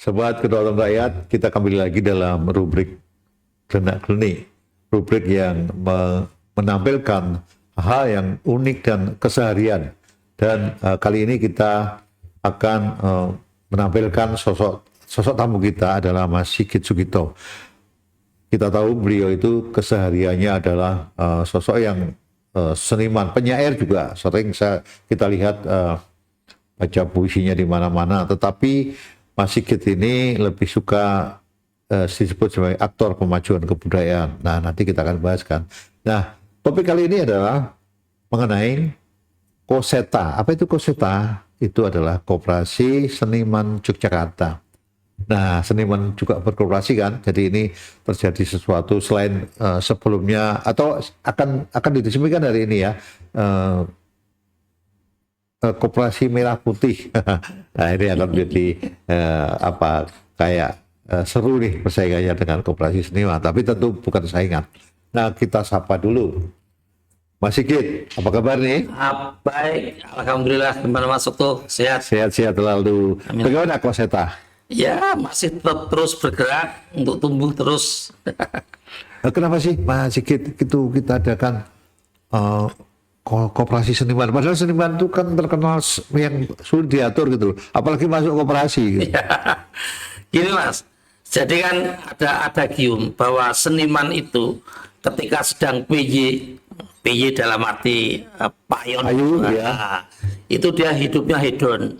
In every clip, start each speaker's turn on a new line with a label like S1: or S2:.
S1: Sobat Kedaulatan Rakyat, kita kembali lagi dalam rubrik Klenik, rubrik yang menampilkan hal yang unik dan keseharian. Dan kali ini kita akan menampilkan sosok tamu kita adalah Mas Sigit Sugito. Kita tahu beliau itu kesehariannya adalah sosok yang seniman, penyair juga. Sering kita lihat baca puisinya di mana-mana, tetapi Mas Sigit ini lebih suka disebut sebagai aktor pemajuan kebudayaan. Nah, nanti kita akan bahaskan. Nah, topik kali ini adalah mengenai Koseta. Apa itu Koseta? Itu adalah Koperasi Seniman Yogyakarta. Nah, seniman juga berkooperasi kan, jadi ini terjadi sesuatu selain sebelumnya atau akan diresmikan hari ini ya. Koperasi Merah Putih. Nah, ini akan menjadi kayak seru nih persaingannya dengan koperasi seniman, tapi tentu bukan saingan. Nah, kita sapa dulu Mas Sigit, apa kabar nih?
S2: Baik, alhamdulillah. Gimana masuk tuh? Sehat?
S1: Sehat-sehat lalu.
S2: Amin.
S1: Bagaimana Koseta?
S2: Ya, masih tetap terus bergerak untuk tumbuh terus.
S1: Kenapa sih Mas Sigit itu kita adakan koperasi seniman? Padahal seniman itu kan terkenal yang sulit diatur gitu loh. Apalagi masuk koperasi. Gitu.
S2: Gini Mas, jadi kan ada adagium bahwa seniman itu ketika sedang PY dalam arti payon, ya. Itu dia hidupnya hedon.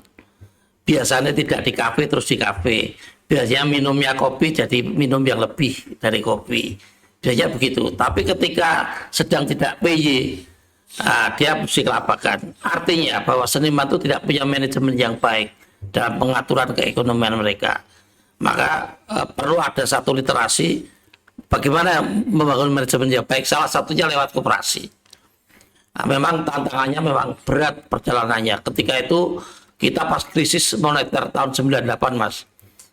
S2: Biasanya tidak di kafe terus di kafe. Biasanya minumnya kopi jadi minum yang lebih dari kopi. Biasanya begitu. Tapi ketika sedang tidak PY, dia mesti kelabakan. Artinya bahwa seniman itu tidak punya manajemen yang baik dalam pengaturan keekonomian mereka. Maka perlu ada satu literasi bagaimana membangun manajemen yang baik. Salah satunya lewat koperasi. Nah, memang tantangannya memang berat perjalanannya. Ketika itu kita pas krisis moneter tahun 98 Mas.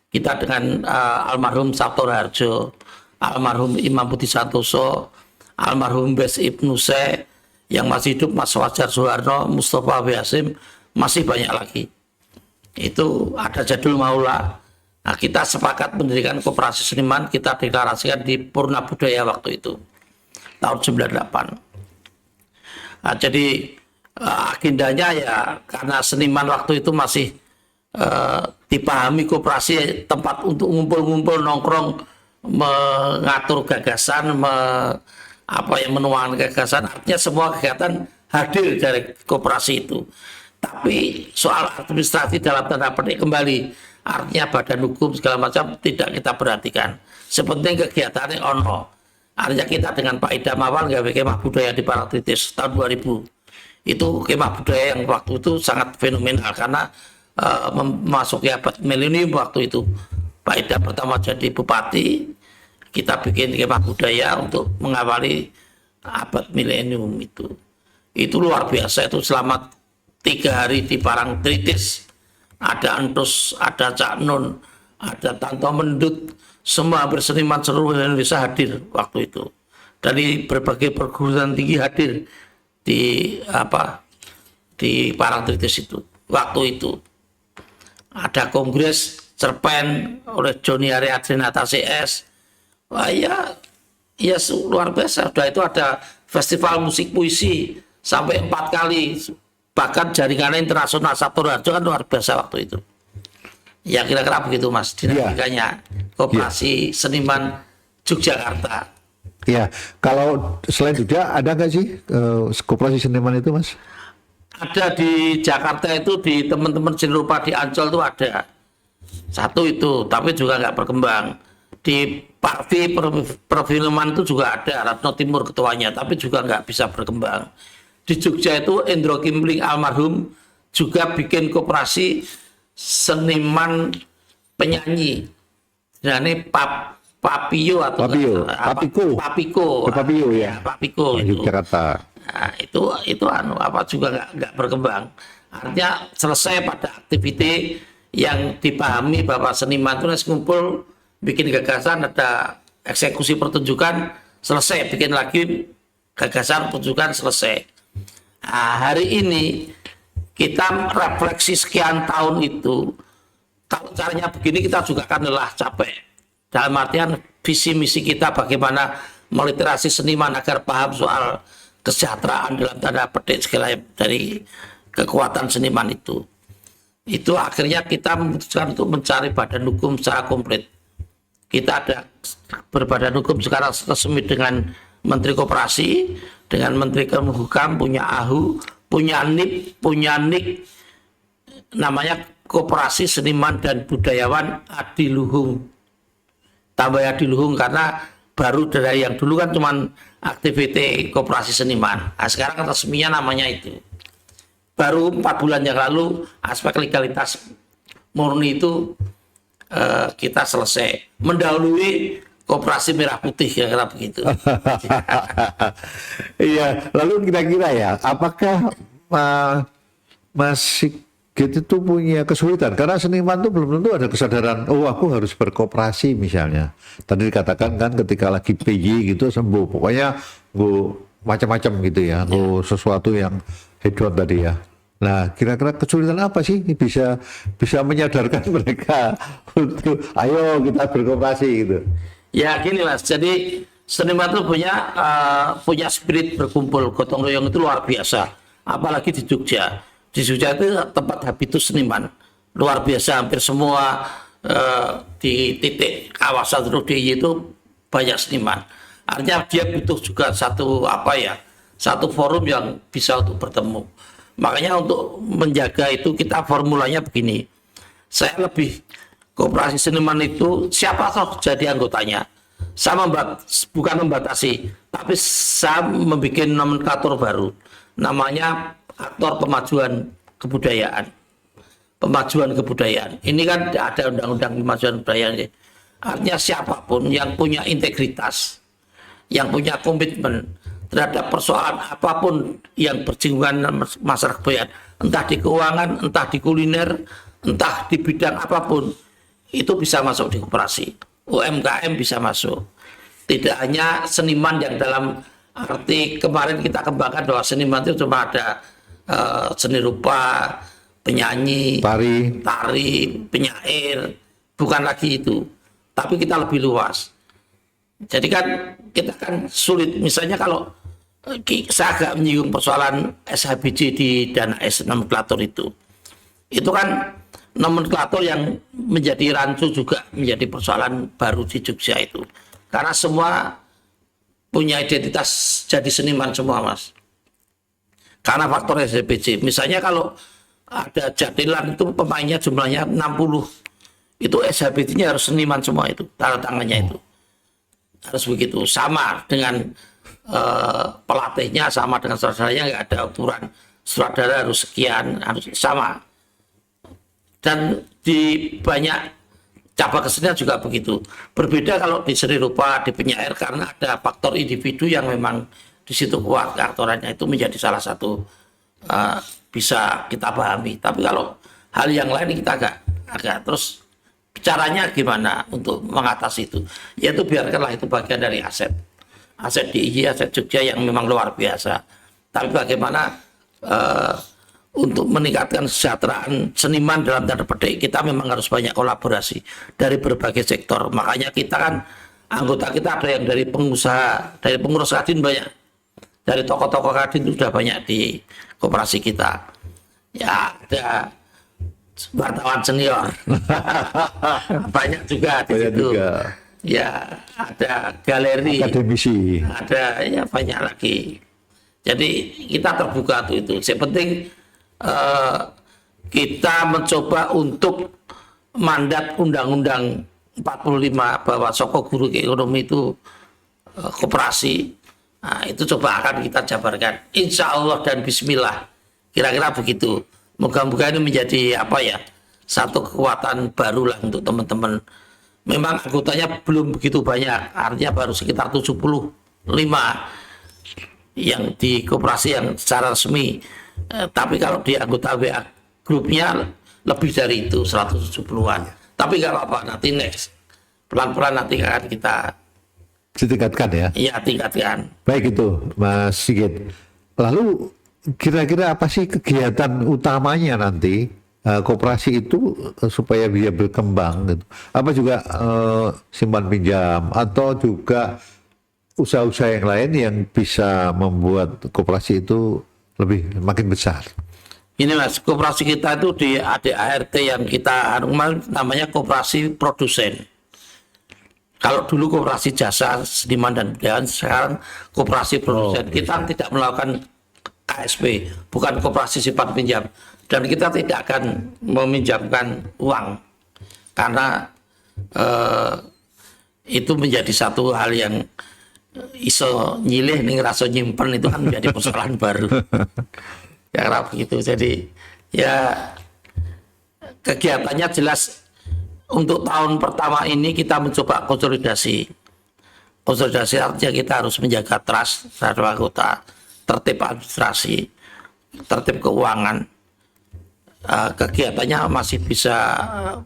S2: Kita dengan almarhum Sabto Raharjo, almarhum Imam Budi Santoso, almarhum Bes Ibnu Syekh, yang masih hidup Mas Wajar Soeharno, Mustafa B. Hasim, masih banyak lagi. Itu ada Jadul Maula. Nah, kita sepakat mendirikan koperasi seniman, kita deklarasikan di Purna Budaya waktu itu, tahun 98. Nah, jadi agendanya ya karena seniman waktu itu masih dipahami koperasi tempat untuk ngumpul-ngumpul, nongkrong, mengatur gagasan, menuangkan gagasan, artinya semua kegiatan hadir dari koperasi itu. Tapi soal administrasi dalam tanda petik kembali, artinya badan hukum segala macam tidak kita perhatikan. Sepenting kegiatannya ono. Artinya kita dengan Pak Idam Awal nggak kemah budaya di Parangtritis tahun 2000. Itu kemah budaya yang waktu itu sangat fenomenal karena memasuki abad milenium waktu itu. Pak Idam pertama jadi bupati, kita bikin kemah budaya untuk mengawali abad milenium itu. Itu luar biasa, itu selama 3 hari di Parangtritis. Ada Entus, ada Cak Nun, ada Tanto Mendut, semua berseniman seluruh Indonesia hadir waktu itu. Dari berbagai perguruan tinggi hadir di Parangtritis itu. Waktu itu ada kongres cerpen oleh Joni Ariadrinata CS. Wah ya luar biasa. Sudah itu ada festival musik puisi sampai 4 kali. Bahkan jaringan internasional Sabto Raharjo kan luar biasa waktu itu. Ya kira-kira begitu Mas dinamikanya koperasi seniman Yogyakarta.
S1: Ya, kalau selain Jogja ada nggak sih koperasi seniman itu Mas?
S2: Ada di Jakarta itu di teman-teman seni rupa di Ancol itu ada. Satu itu, tapi juga nggak berkembang. Di Parvi perfilman itu juga ada, Ratno Timur ketuanya, tapi juga nggak bisa berkembang. Di Jogja itu Endro Kimpling almarhum juga bikin koperasi seniman penyanyi. Nah ini Papio atau Papiko
S1: ya.
S2: Papiko itu.
S1: Yogyakarta.
S2: Nah, itu juga nggak berkembang. Artinya selesai pada aktiviti yang dipahami bahwa seniman itu ngumpul bikin gagasan, ada eksekusi pertunjukan, selesai bikin lagi gagasan pertunjukan, selesai. Nah, hari ini kita refleksi sekian tahun itu kalau caranya begini kita juga akan lelah, capek. Dalam artian visi misi kita bagaimana meliterasi seniman agar paham soal kesejahteraan dalam tanda petik segala dari kekuatan seniman itu. Itu akhirnya kita memutuskan untuk mencari badan hukum secara komplit. Kita ada berbadan hukum sekarang resmi dengan Menteri Koperasi, dengan Menteri Kemhukam, punya AHU, punya NIP, punya NIK, namanya Koperasi Seniman dan Budayawan Adiluhung. Tambah Adiluhung karena baru dari yang dulu kan cuman aktiviti koperasi seniman. Nah, sekarang resminya namanya itu. Baru 4 bulan yang lalu aspek legalitas murni itu kita selesai. Mendahului Koperasi Merah Putih kira-kira begitu.
S1: Iya, lalu kira-kira ya, apakah Mas Sigit itu punya kesulitan? Karena seniman itu belum tentu ada kesadaran, oh aku harus berkooperasi misalnya. Tadi dikatakan kan ketika lagi PJ gitu sembuh, pokoknya gue macam-macam gitu ya, gue sesuatu yang hedon tadi ya. Nah, kira-kira kesulitan apa sih bisa menyadarkan mereka untuk ayo kita berkooperasi gitu?
S2: Ya gini Mas, jadi seniman itu punya spirit berkumpul, gotong royong itu luar biasa. Apalagi di Jogja. Di Jogja itu tempat habitus seniman luar biasa, hampir semua di titik kawasan DIY itu banyak seniman. Artinya dia butuh juga satu forum yang bisa untuk bertemu. Makanya untuk menjaga itu kita formulanya begini. Saya lebih koperasi seniman itu siapa toh jadi anggotanya. Bukan membatasi, tapi saya membuat nomenklatur baru. Namanya aktor pemajuan kebudayaan. Pemajuan kebudayaan. Ini kan ada undang-undang pemajuan kebudayaan. Artinya siapapun yang punya integritas, yang punya komitmen terhadap persoalan apapun yang bersinggungan dengan masyarakat kebudayaan, entah di keuangan, entah di kuliner, entah di bidang apapun, itu bisa masuk di koperasi. UMKM bisa masuk. Tidak hanya seniman yang dalam arti kemarin kita kembangkan bahwa seniman itu cuma ada seni rupa, penyanyi, tari, penyair, bukan lagi itu. Tapi kita lebih luas. Jadi kan kita kan sulit, misalnya kalau saya agak menyinggung persoalan SHBJ di dana S nomenklatur itu kan nomenklatur yang menjadi rancu juga menjadi persoalan baru di Jogja itu. Karena semua punya identitas jadi seniman semua Mas. Karena faktor SHBJ. Misalnya kalau ada Jatilan itu pemainnya jumlahnya 60. Itu SHBJ-nya harus seniman semua itu. Tanda tangannya itu. Harus begitu. Sama dengan pelatihnya, sama dengan sutradaranya, nggak ada aturan. Sutradara harus sekian, harus sama. Dan di banyak cabang kesenian juga begitu. Berbeda kalau di seni rupa, di penyair, karena ada faktor individu yang memang di situ kuat keaktorannya, itu menjadi salah satu bisa kita pahami. Tapi kalau hal yang lain kita agak terus caranya gimana untuk mengatasi itu? Yaitu biarkanlah itu bagian dari aset DIY, aset Jogja yang memang luar biasa. Tapi bagaimana untuk meningkatkan kesejahteraan seniman dalam tanda petik, kita memang harus banyak kolaborasi dari berbagai sektor. Makanya kita kan anggota kita ada yang dari pengusaha, dari pengurus kadin banyak, dari tokoh-tokoh kadin itu sudah banyak di koperasi kita. Ya ada wartawan senior, banyak juga di situ. Ya ada galeri,
S1: akademisi,
S2: ada ya banyak lagi. Jadi kita terbuka tuh itu. Yang penting kita mencoba untuk mandat Undang-Undang 45 bahwa soko guru ekonomi itu koperasi. Nah, itu coba akan kita jabarkan. Insya Allah dan Bismillah. Kira-kira begitu. Moga-moga ini menjadi satu kekuatan baru lah untuk teman-teman. Memang anggotanya belum begitu banyak. Artinya baru sekitar 75 yang di koperasi yang secara resmi. Tapi kalau di anggota WA grupnya lebih dari itu 170-an. Tapi nggak apa-apa, nanti next pelan-pelan nanti akan kita
S1: ditingkatkan ya.
S2: Iya, tingkatkan.
S1: Baik itu Mas Sigit. Lalu kira-kira apa sih kegiatan utamanya nanti koperasi itu supaya bisa berkembang gitu. Apa juga simpan pinjam atau juga usaha-usaha yang lain yang bisa membuat koperasi itu lebih makin besar.
S2: Ini Mas, koperasi kita itu di ADART yang kita namanya koperasi produsen. Kalau dulu koperasi jasa seniman dan budaya, sekarang koperasi produsen. Kita tidak melakukan KSP, bukan koperasi simpan pinjam, dan kita tidak akan meminjamkan uang karena itu menjadi satu hal yang iso nyilih nih rasa nyimpen itu kan menjadi persoalan baru. Ya karena begitu. Jadi ya kegiatannya jelas. Untuk tahun pertama ini kita mencoba konsolidasi. Konsolidasi artinya kita harus menjaga trust terhadap anggota, tertib administrasi, tertib keuangan. Kegiatannya masih bisa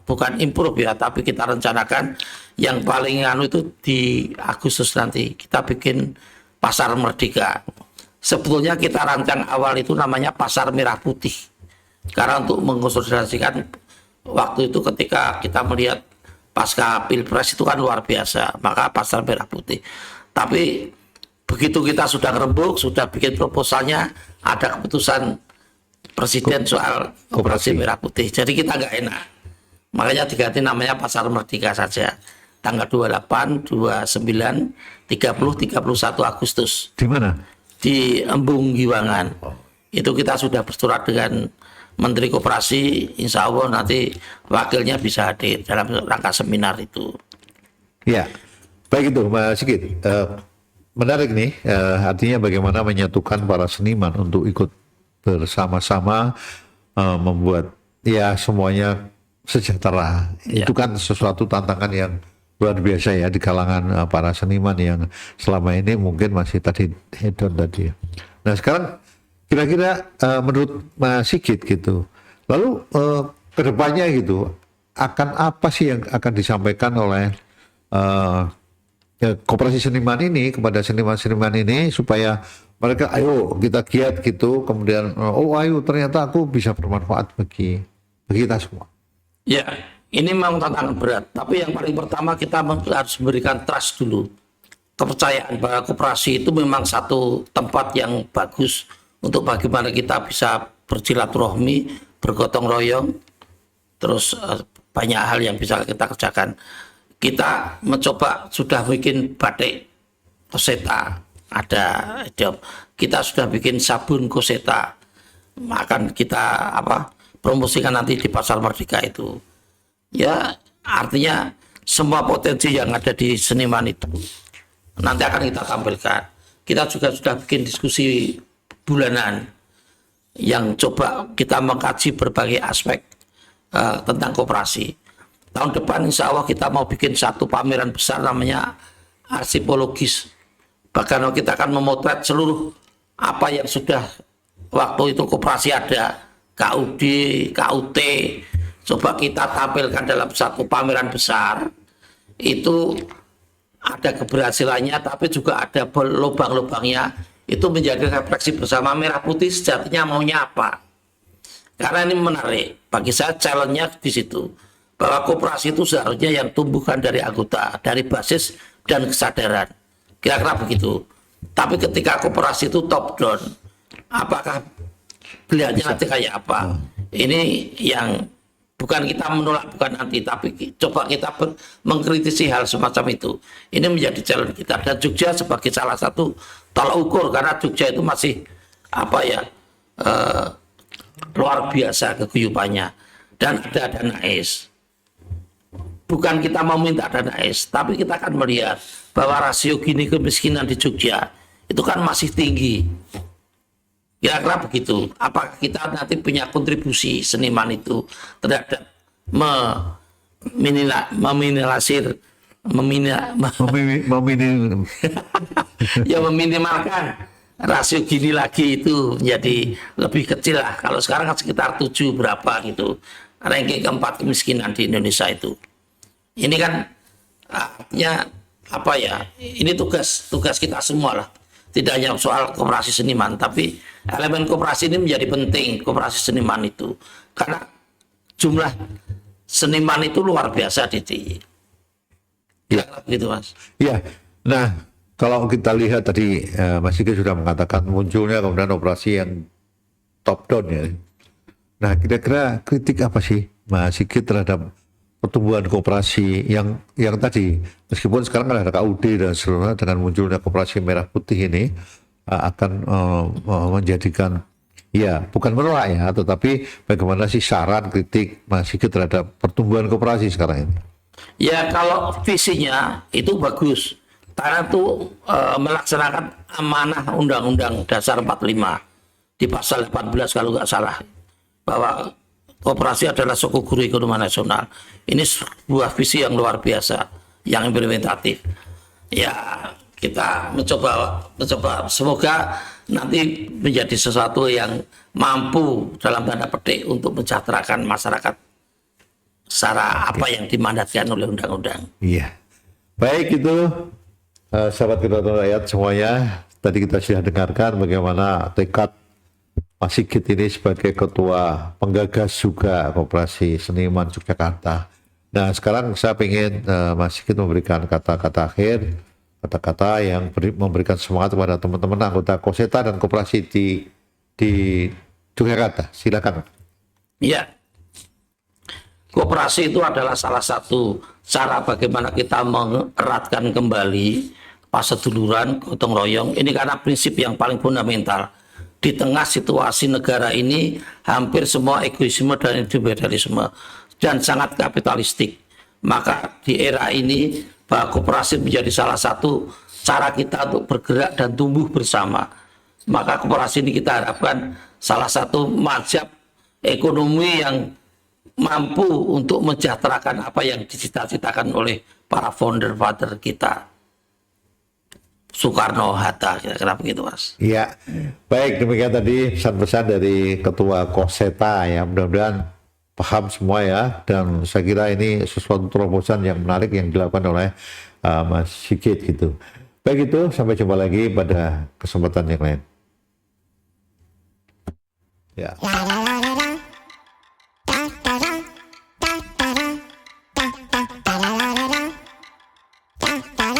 S2: bukan improve ya, tapi kita rencanakan yang paling itu di Agustus nanti kita bikin pasar merdeka. Sebetulnya kita rancang awal itu namanya pasar merah putih. Karena untuk mengkonsolidasikan waktu itu ketika kita melihat pasca Pilpres itu kan luar biasa, maka pasar merah putih. Tapi begitu kita sudah ngerembuk, sudah bikin proposalnya, ada keputusan Presiden soal koperasi merah putih. Jadi kita nggak enak. Makanya diganti namanya pasar merdeka saja. Tanggal 28, 29, 30, 31 Agustus.
S1: Di mana?
S2: Di Embung Giwangan. Itu kita sudah bersurat dengan Menteri Koperasi, insya Allah nanti wakilnya bisa hadir dalam rangka seminar itu.
S1: Ya, baik itu Mas Sigit. Menarik nih, artinya bagaimana menyatukan para seniman untuk ikut bersama-sama membuat ya semuanya sejahtera.
S2: Ya.
S1: Itu kan sesuatu tantangan yang luar biasa ya di kalangan para seniman yang selama ini mungkin masih tadi hedon tadi. Nah sekarang kira-kira menurut Mas Sigit gitu, lalu kedepannya gitu, akan apa sih yang akan disampaikan oleh koperasi seniman ini kepada seniman-seniman ini supaya mereka ayo kita giat gitu, kemudian oh ayo ternyata aku bisa bermanfaat bagi kita semua.
S2: Ya, ini memang tantangan berat, tapi yang paling pertama kita harus memberikan trust dulu, kepercayaan bahwa koperasi itu memang satu tempat yang bagus untuk bagaimana kita bisa bersilaturahmi, bergotong royong, terus banyak hal yang bisa kita kerjakan. Kita mencoba sudah bikin batik Koseta, ada job. Kita sudah bikin sabun Koseta, akan kita promosikan nanti di Pasar Merdeka itu. Ya artinya semua potensi yang ada di seniman itu nanti akan kita tampilkan. Kita juga sudah bikin diskusi bulanan yang coba kita mengkaji berbagai aspek tentang koperasi. Tahun depan insya Allah kita mau bikin satu pameran besar namanya arsipologis. Bahkan kita akan memotret seluruh apa yang sudah waktu itu koperasi ada, KUD, KUT, coba kita tampilkan dalam satu pameran besar. Itu ada keberhasilannya tapi juga ada lubang-lubangnya. Itu menjadi refleksi bersama merah putih sejatinya maunya apa. Karena ini menarik, bagi saya challenge-nya di situ. Bahwa koperasi itu seharusnya yang tumbuhkan dari anggota, dari basis dan kesadaran. Kira-kira begitu. Tapi ketika koperasi itu top down, apakah beliaunya nanti kayak apa? Ini yang bukan kita menolak, bukan anti, tapi coba kita mengkritisi hal semacam itu. Ini menjadi challenge kita. Dan Jogja sebagai salah satu tolak ukur, karena Jogja itu masih luar biasa keguyupannya. Dan ada dana AIS. Bukan kita mau minta dana AIS, tapi kita akan melihat bahwa rasio gini kemiskinan di Jogja itu kan masih tinggi. Kira-kira begitu. Apakah kita nanti punya kontribusi seniman itu terhadap meminimalkan rasio gini lagi itu menjadi lebih kecil lah. Kalau sekarang kan sekitar 7 berapa gitu. Ranking keempat kemiskinan di Indonesia itu. Ini kan artinya ini tugas kita semua lah. Tidak hanya soal koperasi seniman, tapi elemen koperasi ini menjadi penting, koperasi seniman itu. Karena jumlah seniman itu luar biasa di gitu Mas.
S1: Ya, nah kalau kita lihat tadi Mas Sigit sudah mengatakan munculnya kemudian operasi yang top down ya. Nah, kira-kira kritik apa sih Mas Sigit terhadap pertumbuhan koperasi yang tadi, meskipun sekarang kan ada KUD dan seluruhnya, dengan munculnya koperasi merah putih ini akan menjadikan, ya bukan menolak ya, tetapi bagaimana sih saran kritik Mas Sigit terhadap pertumbuhan koperasi sekarang ini?
S2: Ya kalau visinya itu bagus, karena itu melaksanakan amanah Undang-Undang Dasar 45 di pasal 14 kalau nggak salah, bahwa koperasi adalah soko guru ekonomi nasional. Ini sebuah visi yang luar biasa, yang implementatif. Ya kita mencoba semoga nanti menjadi sesuatu yang mampu dalam tanda petik untuk mensejahterakan masyarakat secara apa yang dimandatkan oleh undang-undang.
S1: Iya. Baik, itu sahabat Kedaulatan Rakyat semuanya, tadi kita sudah dengarkan bagaimana tekad Mas Sigit ini sebagai ketua penggagas juga Koperasi Seniman Yogyakarta. Nah, sekarang saya ingin Mas Sigit memberikan kata-kata akhir, kata-kata yang memberikan semangat kepada teman-teman anggota Koseta dan Koperasi di Yogyakarta. Silakan.
S2: Iya. Koperasi itu adalah salah satu cara bagaimana kita mengeratkan kembali paseduluran, gotong royong. Ini karena prinsip yang paling fundamental. Di tengah situasi negara ini, hampir semua egoisme dan individualisme dan sangat kapitalistik. Maka di era ini, bahwa koperasi menjadi salah satu cara kita untuk bergerak dan tumbuh bersama. Maka koperasi ini kita harapkan salah satu mazhab ekonomi yang mampu untuk mensejahterakan apa yang dicita-citakan oleh para founder-founder kita, Soekarno, Hatta, kira-kira begitu Mas.
S1: Iya, baik, demikian tadi pesan-pesan dari Ketua Koseta ya, mudah-mudahan paham semua ya, dan saya kira ini sesuatu terobosan yang menarik yang dilakukan oleh Mas Sigit gitu. Baik, itu sampai jumpa lagi pada kesempatan yang lain. Ya.